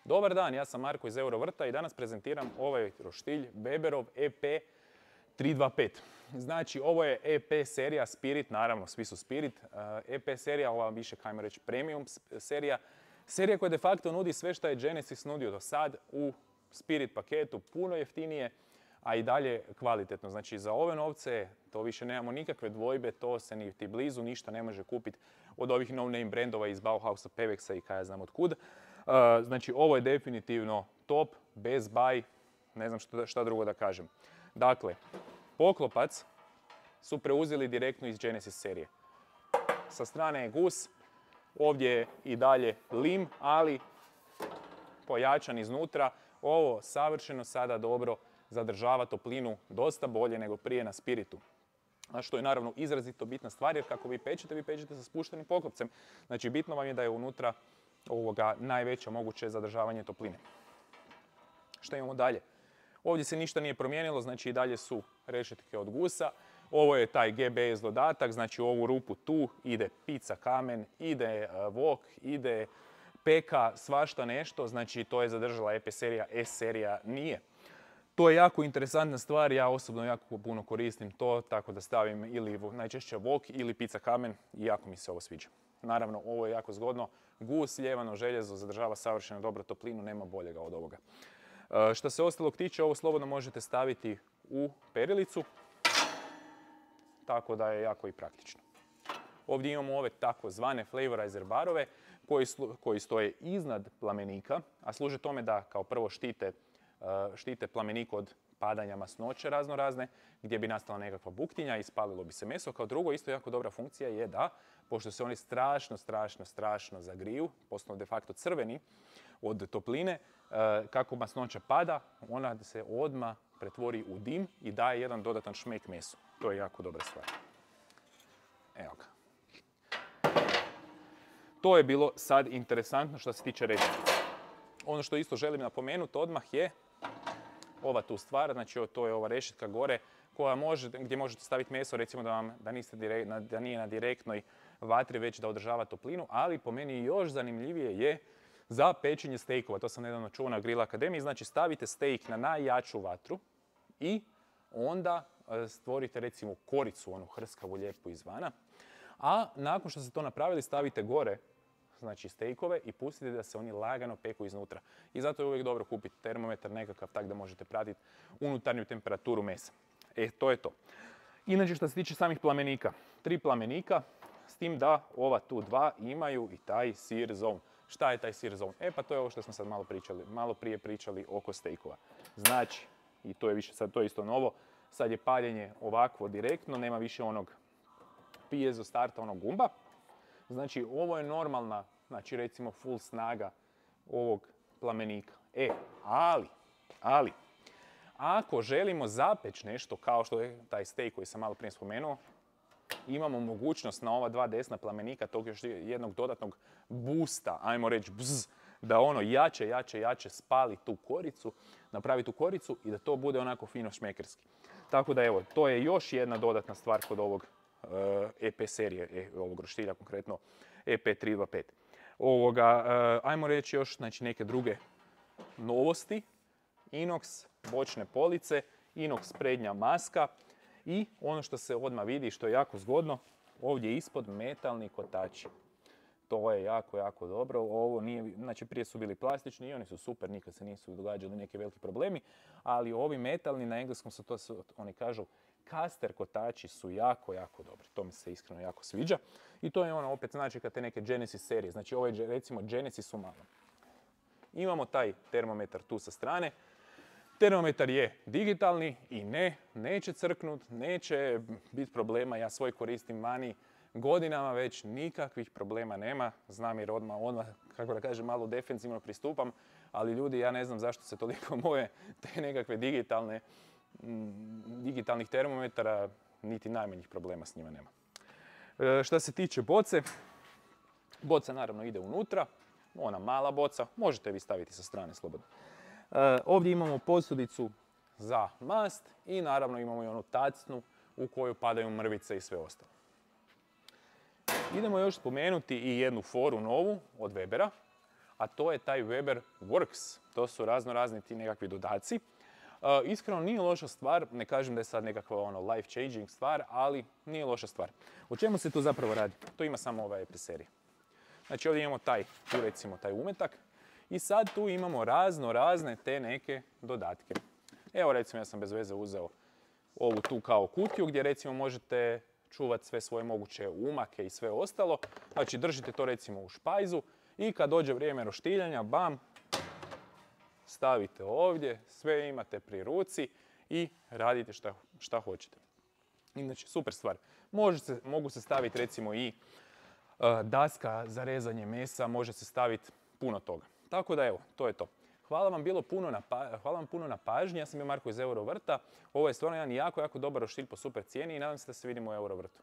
Dobar dan, ja sam Marko iz Eurovrta i danas prezentiram ovaj roštilj Weberov EP 325. Znači, ovo je EP serija Spirit, naravno, svi su Spirit. EP serija, ova više, kajmo reći, premium serija. Serija koja de facto nudi sve što je Genesis nudio do sad u Spirit paketu, puno jeftinije, a i dalje kvalitetno. Znači, za ove novce to više nemamo nikakve dvojbe, to se niti blizu ništa ne može kupiti od ovih no-name brendova iz Bauhausa, Pevexa i kaj ja znam od kud. Znači, ovo je definitivno top, bez baj, ne znam šta drugo da kažem. Dakle, poklopac su preuzeli direktno iz Genesis serije. Sa strane je gus, ovdje je i dalje lim, ali pojačan iznutra. Ovo savršeno sada dobro zadržava toplinu dosta bolje nego prije na Spiritu. A što je naravno izrazito bitna stvar, jer kako vi pečete sa spuštenim poklopcem. Znači, bitno vam je da je unutra najveće moguće zadržavanje topline. Što imamo dalje? Ovdje se ništa nije promijenilo, znači i dalje su rešetke od gusa. Ovo je taj GBS dodatak, znači u ovu rupu tu ide pizza kamen, ide wok, ide peka, svašta nešto, znači to je zadržala EP serija, S serija nije. To je jako interesantna stvar, ja osobno jako puno koristim to, tako da stavim ili najčešće wok ili pizza kamen i jako mi se ovo sviđa. Naravno, ovo je jako zgodno. Gus, ljevano željezo, zadržava savršeno dobro toplinu, nema boljega od ovoga. Što se ostalog tiče, ovo slobodno možete staviti u perilicu, tako da je jako i praktično. Ovdje imamo ove takozvane flavorizer barove koji stoje iznad plamenika, a služe tome da kao prvo štite plamenik od padanja masnoće raznorazne, gdje bi nastala nekakva buktinja i spalilo bi se meso. Kao drugo, isto jako dobra funkcija je da, pošto se oni strašno zagriju, postanu de facto crveni od topline, kako masnoća pada, ona se odmah pretvori u dim i daje jedan dodatan šmek mesu. To je jako dobra stvar. Evo ga. To je bilo sad interesantno što se tiče rešetke. Ono što isto želim napomenuti odmah je ova tu stvar, znači to je ova rešetka gore gdje možete staviti meso, recimo da nije na direktnoj vatri, već da održava toplinu, ali po meni još zanimljivije je za pečenje stejkova. To sam nedavno čuo na Grill Akademiji, znači stavite stejk na najjaču vatru i onda stvorite recimo koricu, onu hrskavu lijepu izvana, a nakon što ste to napravili stavite gore znači stejkove i pustite da se oni lagano peku iznutra. I zato je uvijek dobro kupiti termometar nekakav tak da možete pratiti unutarnju temperaturu mesa. To je to. Inače što se tiče samih plamenika, 3 plamenika, s tim da ova tu 2 imaju i taj sear zone. Šta je taj sear zone? Pa to je ovo što smo sad malo prije pričali oko stejkova. Znači, i to je više sad to je isto novo, sad je paljenje ovakvo direktno, nema više onog piezo starta, onog gumba. Znači, ovo je normalna, znači recimo full snaga ovog plamenika. Ali, ako želimo zapeći nešto kao što je taj steak koji sam malo prije spomenuo, imamo mogućnost na ova 2 desna plamenika tog još jednog dodatnog boosta, ajmo reći da ono jače spali tu koricu, napravi tu koricu i da to bude onako fino šmekerski. Tako da evo, to je još jedna dodatna stvar kod ovog EP serije, ovog roštilja konkretno EP 325. Ajmo reći još znači, neke druge novosti. Inox, bočne police, inox prednja maska i ono što se odmah vidi što je jako zgodno, ovdje ispod metalni kotači. To je jako dobro. Ovo nije, znači prije su bili plastični i oni su super, nikad se nisu događali neki veliki problemi, ali ovi metalni, na engleskom su to, oni kažu, caster kotači su jako dobri. To mi se iskreno jako sviđa. I to je ono opet znači kad te neke Genesis serije. Znači ovo je recimo Genesis u malom. Imamo taj termometar tu sa strane. Termometar je digitalni i neće crknut, neće biti problema. Ja svoj koristim vani godinama već, nikakvih problema nema. Znam jer odmah, kako da kažem, malo defensivno pristupam. Ali ljudi, ja ne znam zašto se toliko moje te nekakve digitalnih termometara, niti najmanjih problema s njima nema. Što se tiče boce, boca naravno ide unutra, ona mala boca, možete vi staviti sa strane slobodno. Ovdje imamo posudicu za mast i naravno imamo i onu tacnu u koju padaju mrvice i sve ostalo. Idemo još spomenuti i jednu foru novu od Webera, a to je taj Weber Works. To su razni ti nekakvi dodaci. Iskreno nije loša stvar, ne kažem da je sad nekakva life changing stvar, ali nije loša stvar. O čemu se tu zapravo radi? To ima samo ova EP serija. Znači ovdje imamo tu recimo taj umetak i sad tu imamo razne te neke dodatke. Evo recimo ja sam bez veze uzeo ovu tu kao kutiju gdje recimo možete čuvati sve svoje moguće umake i sve ostalo. Znači držite to recimo u špajzu i kad dođe vrijeme roštiljanja, bam, stavite ovdje, sve imate pri ruci i radite šta hoćete. Inače, super stvar. Mogu se staviti recimo i daska za rezanje mesa, može se staviti puno toga. Tako da evo, to je to. Hvala vam puno na pažnji, ja sam bio Marko iz Eurovrta. Ovo je stvarno jedan jako dobar roštilj po super cijeni i nadam se da se vidimo u Eurovrtu.